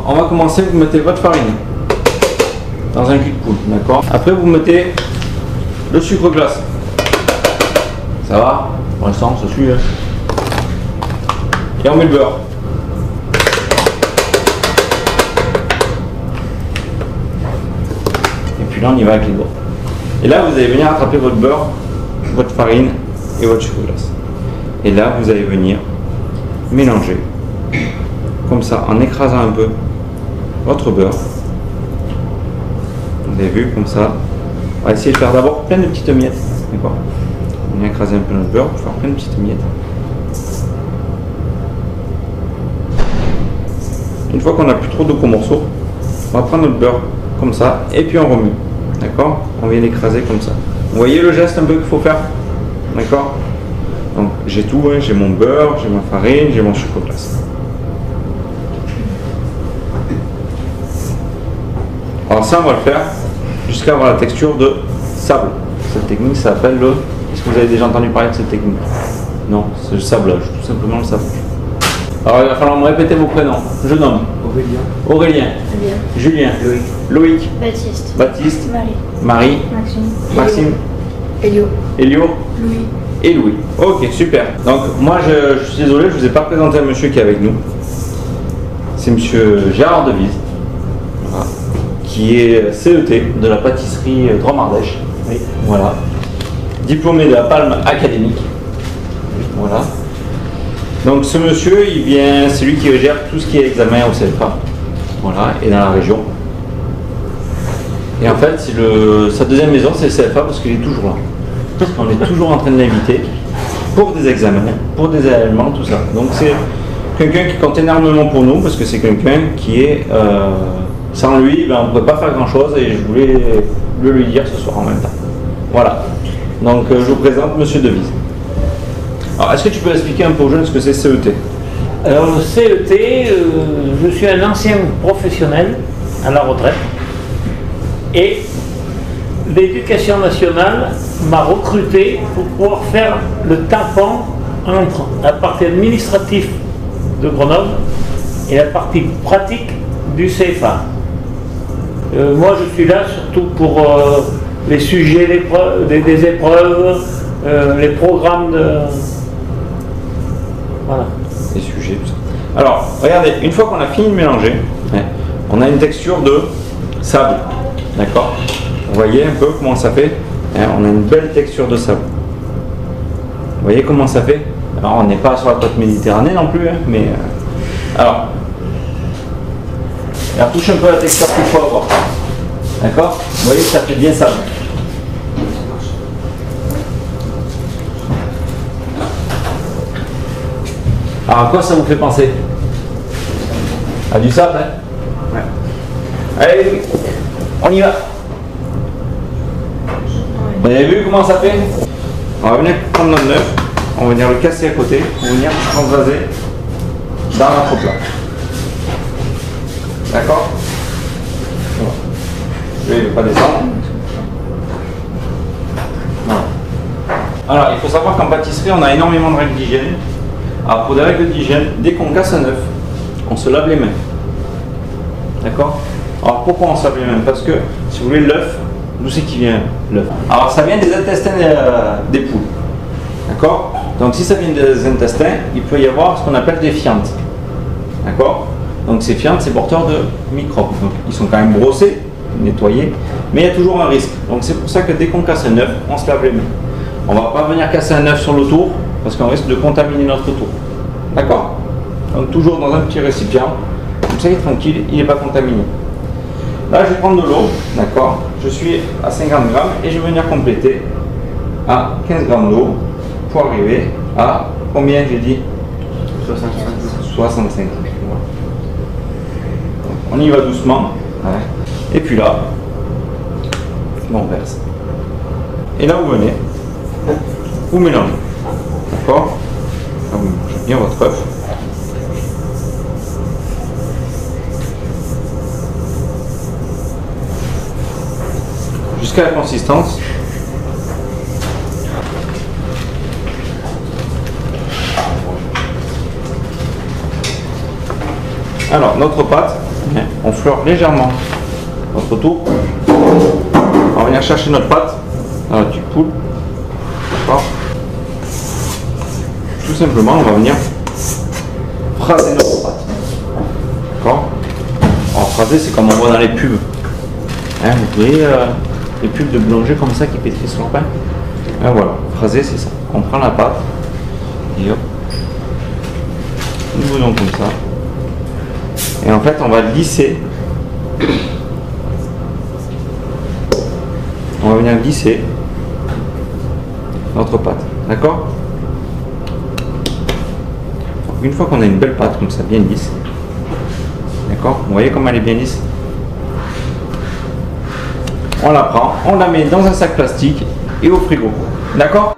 Alors, on va commencer, vous mettez votre farine dans un cul de poule, d'accord? Après, vous mettez le sucre glace. Ça va? Pour l'instant, ça suit. Hein. Et on met le beurre. Et puis là, on y va avec les doigts. Et là, vous allez venir attraper votre beurre, votre farine et votre sucre glace. Et là, vous allez venir mélanger, comme ça, en écrasant un peu votre beurre. Vous avez vu, comme ça. On va essayer de faire d'abord plein de petites miettes. D'accord? On vient écraser un peu notre beurre pour faire plein de petites miettes. Une fois qu'on n'a plus trop de gros morceaux, on va prendre notre beurre comme ça et puis on remue. D'accord? On vient l'écraser comme ça. Vous voyez le geste un peu qu'il faut faire? D'accord? Donc j'ai tout, hein, j'ai mon beurre, j'ai ma farine, j'ai mon sucre glace. Alors ça on va le faire jusqu'à avoir la texture de sable. Cette technique s'appelle le... Est-ce que vous avez déjà entendu parler de cette technique? Non, c'est le sablage, tout simplement le sablage. Alors il va falloir me répéter vos prénoms. Je nomme Aurélien. Aurélien. Julien. Loïc. Loïc. Baptiste. Baptiste. Marie. Marie. Maxime. Maxime. Elio. Elio. Louis. Et Louis. Ok, super. Donc moi je suis désolé, je ne vous ai pas présenté un monsieur qui est avec nous. C'est monsieur Gérard Devise, voilà, qui est CET de la pâtisserie Drôme-Ardèche. Oui. Voilà. Diplômé de la Palme académique. Voilà. Donc ce monsieur, il vient, c'est lui qui gère tout ce qui est examen au CFA. Voilà, et dans la région. Et en fait, c'est sa deuxième maison, c'est le CFA parce qu'il est toujours là. On est toujours en train de l'inviter pour des examens, pour des événements, tout ça. Donc c'est quelqu'un qui compte énormément pour nous parce que c'est quelqu'un qui est... sans lui, ben, on ne pourrait pas faire grand chose et je voulais le lui dire ce soir en même temps. Voilà. Donc je vous présente monsieur Devise. Alors est-ce que tu peux expliquer un peu aux jeunes ce que c'est CET? Alors le CET, je suis un ancien professionnel à la retraite et l'Éducation nationale m'a recruté pour pouvoir faire le tampon entre la partie administrative de Grenoble et la partie pratique du CFA. Moi je suis là surtout pour les sujets des épreuves, les programmes de... Voilà. Les sujets, tout ça. Alors, regardez, une fois qu'on a fini de mélanger, on a une texture de sable. D'accord? Vous voyez un peu comment ça fait? On a une belle texture de sable. Vous voyez comment ça fait? Alors, on n'est pas sur la côte méditerranéenne non plus, hein, mais... alors, touche un peu la texture qu'il faut avoir. D'accord? Vous voyez que ça fait bien sable. Alors à quoi ça vous fait penser? À du sable, hein? Ouais. Allez, on y va. Vous avez vu comment ça fait? On va venir prendre notre neuf, on va venir le casser à côté, on va venir transvaser dans notre plat. D'accord? Voilà. Lui, il ne veut pas descendre. Voilà. Alors, il faut savoir qu'en pâtisserie, on a énormément de règles d'hygiène. Alors pour des règles d'hygiène, dès qu'on casse un œuf, on se lave les mains. D'accord? Alors pourquoi on se lave les mains? Parce que, si vous voulez, l'œuf, d'où c'est qui vient l'œuf? Alors ça vient des intestins des poules. D'accord? Donc si ça vient des intestins, il peut y avoir ce qu'on appelle des fientes. D'accord? Donc ces fientes, c'est porteur de microbes. Donc ils sont quand même brossés, nettoyés, mais il y a toujours un risque. Donc c'est pour ça que dès qu'on casse un œuf, on se lave les mains. On ne va pas venir casser un œuf sur le tour, parce qu'on risque de contaminer notre tour. D'accord? Donc toujours dans un petit récipient, comme ça il est tranquille, il n'est pas contaminé. Là je vais prendre de l'eau, d'accord? Je suis à 50 grammes et je vais venir compléter à 15 grammes d'eau pour arriver à combien j'ai dit? 65. Voilà. On y va doucement. Ouais. Et puis là, on verse. Et là vous venez, vous mélangez. D'accord? Là vous mélangez bien votre œuf. Jusqu'à la consistance. Alors, notre pâte, On fleure légèrement notre tour. On va venir chercher notre pâte dans la tube poule. D'accord. Tout simplement, on va venir phraser notre pâte. D'accord. Alors phraser, c'est comme on voit dans les pubs. Hein, vous voyez les pubs de boulanger comme ça qui pétrissent leur pain. Et voilà, phraser, c'est ça. On prend la pâte et hop, nous faisons comme ça. Et en fait, on va lisser. On va venir glisser notre pâte, d'accord? Une fois qu'on a une belle pâte comme ça, bien lisse, d'accord? Vous voyez comment elle est bien lisse? On la prend, on la met dans un sac plastique et au frigo, d'accord?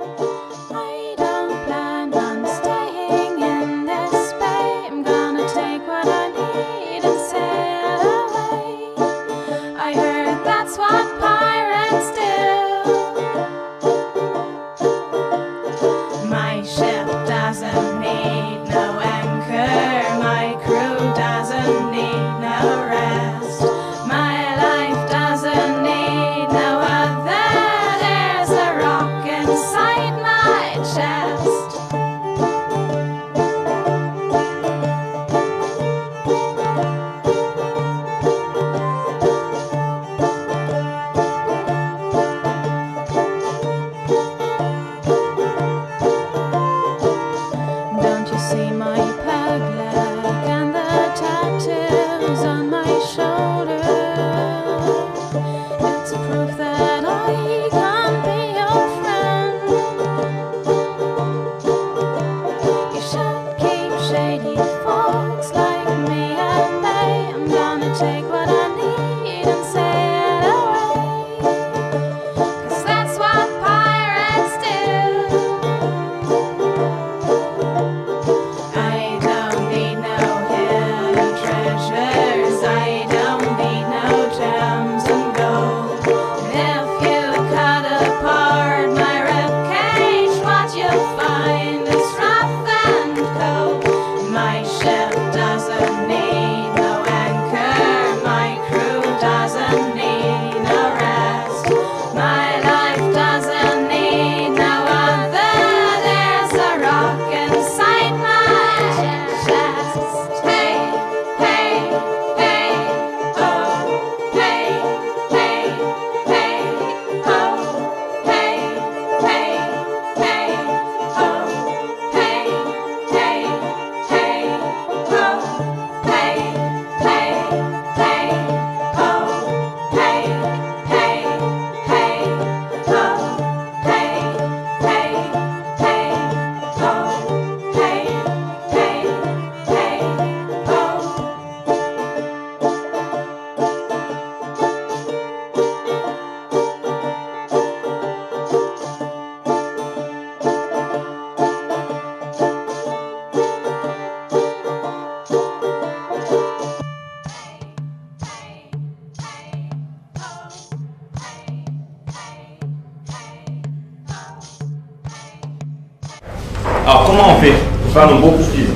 Alors comment on fait pour faire nos beaux cookies?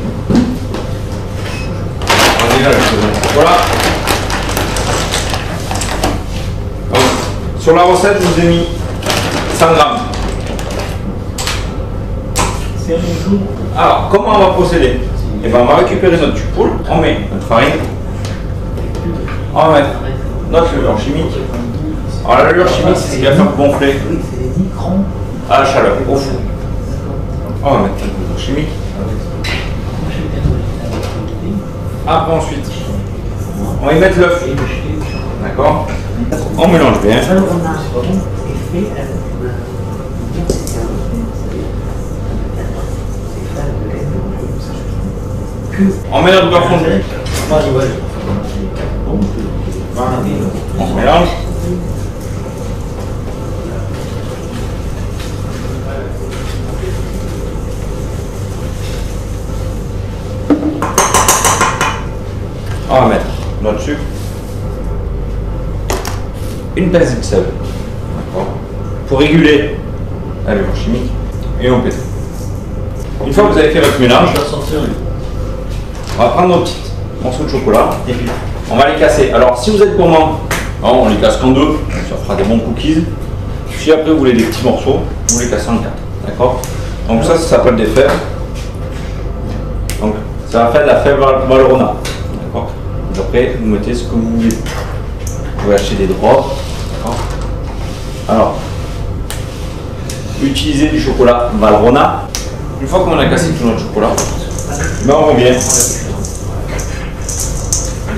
Voilà. Donc, sur la recette, je vous ai mis 100 grammes. Alors, comment on va procéder? Eh ben, on va récupérer notre tube poule, on met notre farine, on va mettre notre levure chimique. Alors la levure chimique, c'est ce qui va faire gonfler à la chaleur, au four. On va mettre notre levure chimique. Après ensuite, on va y mettre l'œuf. D'accord? On mélange bien. On met notre beurre fondu. On mélange. On va mettre notre sucre, une pincée de sel, pour réguler la levure chimique, et on pétrit. Une fois que vous avez fait votre mélange, on va prendre nos petits morceaux de chocolat, on va les casser. Alors si vous êtes gourmand, on les casse qu'en deux, ça fera des bons cookies. Si après vous voulez des petits morceaux, vous les cassez en quatre. D'accord? Donc ça s'appelle des fèves. Donc ça va faire de la fève Valrhona. D'accord? Après vous mettez ce que vous voulez. Vous pouvez acheter des drops. D'accord? Alors, utilisez du chocolat Valrhona. Une fois qu'on a cassé tout notre chocolat, ben on revient.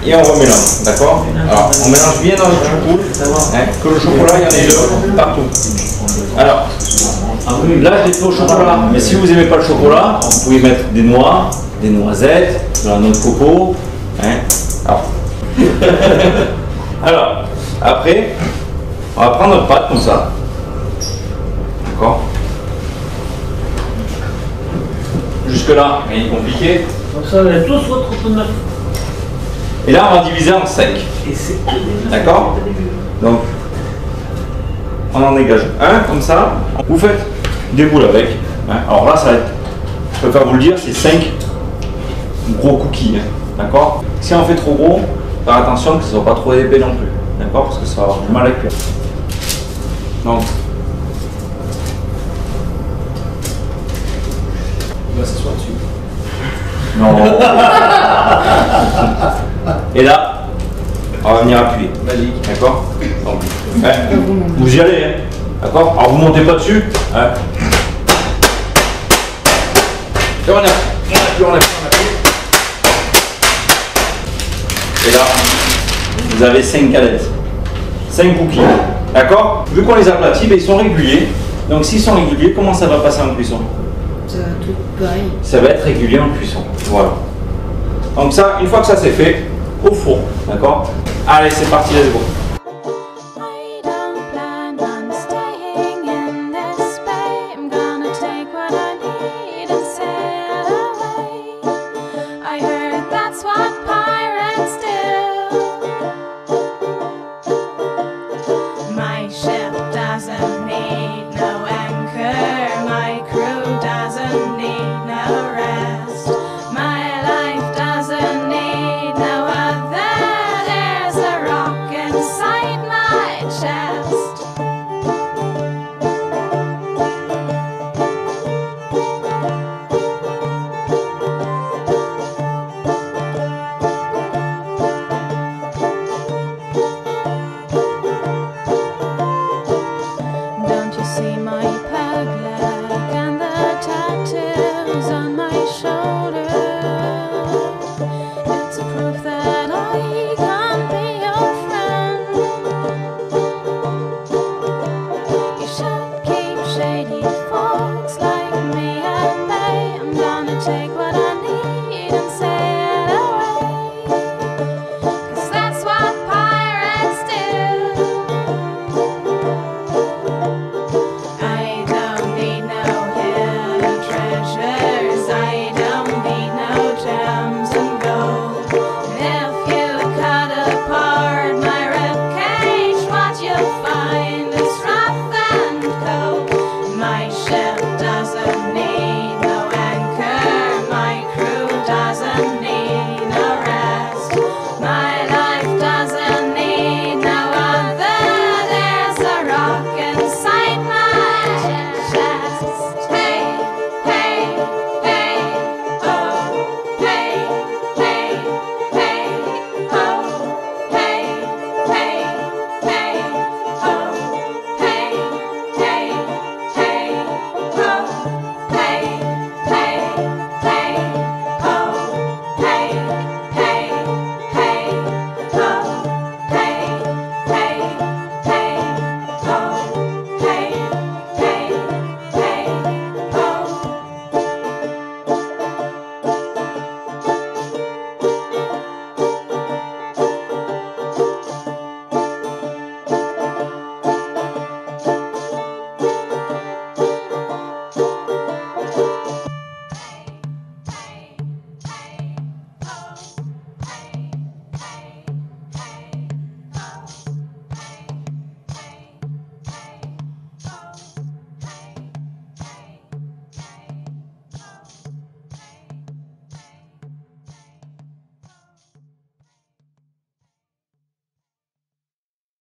Et on remélange, d'accord? Alors, on mélange bien dans le chocolat, que le chocolat, il y en ait deux partout. Alors, là, je l'ai fait au chocolat, mais si vous n'aimez pas le chocolat, vous pouvez mettre des noix, des noisettes, de la noix de coco. Alors, après, on va prendre notre pâte comme ça. D'accord? Jusque-là, rien de compliqué. Donc ça va tous votre neuf. Et là, on va diviser en 5. D'accord? Donc, on en dégage un comme ça. Vous faites des boules avec. Alors là, ça va être, je peux pas vous le dire, c'est 5 gros cookies. D'accord? Si on fait trop gros, faire attention que ce ne soit pas trop épais non plus. D'accord? Parce que ça va avoir du mal à cuire. Donc, Il va s'asseoir dessus. non. Et là, on va venir appuyer. D'accord? Donc, vous y allez. D'accord? Alors vous ne montez pas dessus. Et on appuie. Et là, vous avez 5 galettes. 5 cookies. D'accord? Vu qu'on les aplatit, ils sont réguliers. Donc s'ils sont réguliers, comment ça va passer en cuisson? Ça va tout pareil. Ça va être régulier en cuisson. Voilà. Donc ça, une fois que ça c'est fait, au four. D'accord? Allez, c'est parti, let's go.